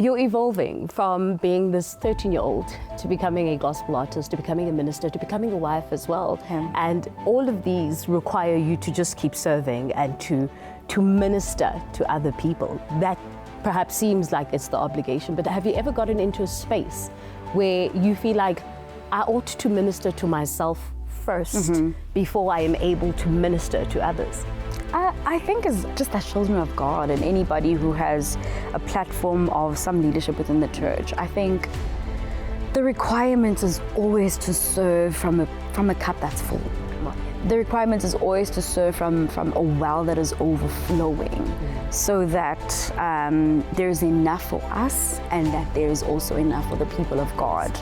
you're evolving from being this 13-year-old to becoming a gospel artist, to becoming a minister, to becoming a wife as well. And all of these require you to just keep serving and to minister to other people. That perhaps seems like it's the obligation, but have you ever gotten into a space where you feel like I ought to minister to myself first before I am able to minister to others? I think it's just as children of God and anybody who has a platform of some leadership within the church, I think the requirement is always to serve from a cup that's full. The requirement is always to serve from a well that is overflowing, so that there's enough for us and that there's also enough for the people of God.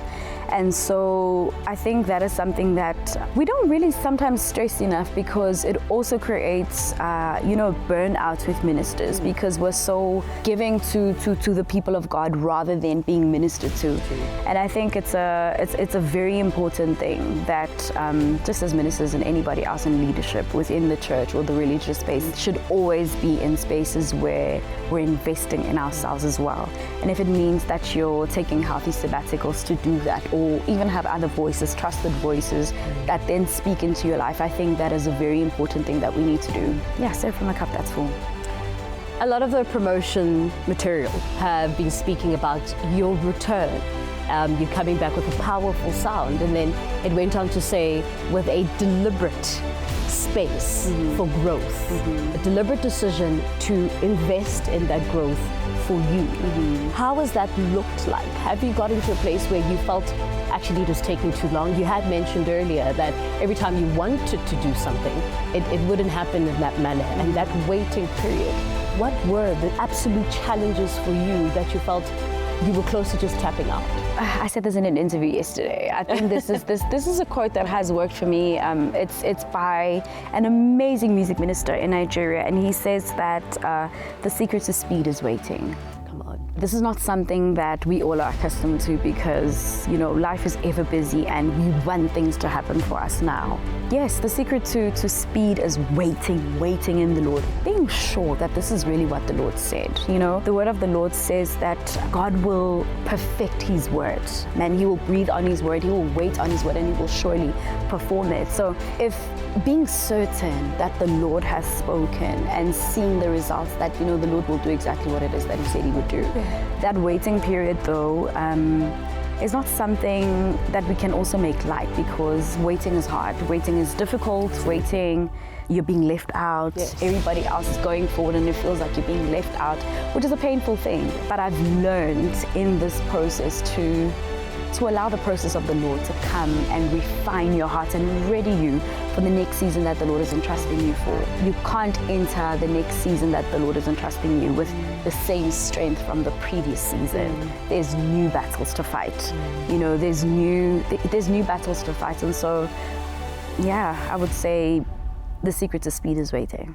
And so I think that is something that we don't really sometimes stress enough, because it also creates, burnout with ministers, because we're so giving to the people of God rather than being ministered to. And I think it's a very important thing that just as ministers and anybody else in leadership within the church or the religious space should always be in spaces where we're investing in ourselves as well. And if it means that you're taking healthy sabbaticals to do that, or even have other voices, trusted voices that then speak into your life, I think that is a very important thing that we need to do. Yeah, serve from a cup that's full. A lot of the promotion material have been speaking about your return. You're coming back with a powerful sound, and then it went on to say with a deliberate space for growth, a deliberate decision to invest in that growth for you. How has that looked like? Have you got into a place where you felt actually it was taking too long? You had mentioned earlier that every time you wanted to do something, it wouldn't happen in that manner, and that waiting period. What were the absolute challenges for you that you felt you were close to just tapping out? I said this in an interview yesterday. I think this is a quote that has worked for me. It's by an amazing music minister in Nigeria, and he says that the secret to speed is waiting. This is not something that we all are accustomed to, because life is ever busy and we want things to happen for us now. Yes, the secret to speed is waiting in the Lord, being sure that this is really what the Lord said. The word of the Lord says that God will perfect his word. Man, he will breathe on his word, he will wait on his word, and he will surely perform it. So if being certain that the Lord has spoken and seeing the results that the Lord will do exactly what it is that he said he would do. That waiting period, though, is not something that we can also make light, because waiting is hard, waiting is difficult, waiting, you're being left out, everybody else is going forward and it feels like you're being left out, which is a painful thing. But I've learned in this process to allow the process of the Lord to come and refine your heart and ready you for the next season that the Lord is entrusting you for. You can't enter the next season that the Lord is entrusting you with the same strength from the previous season. There's new battles to fight. There's new battles to fight. And so, yeah, I would say the secret to speed is waiting.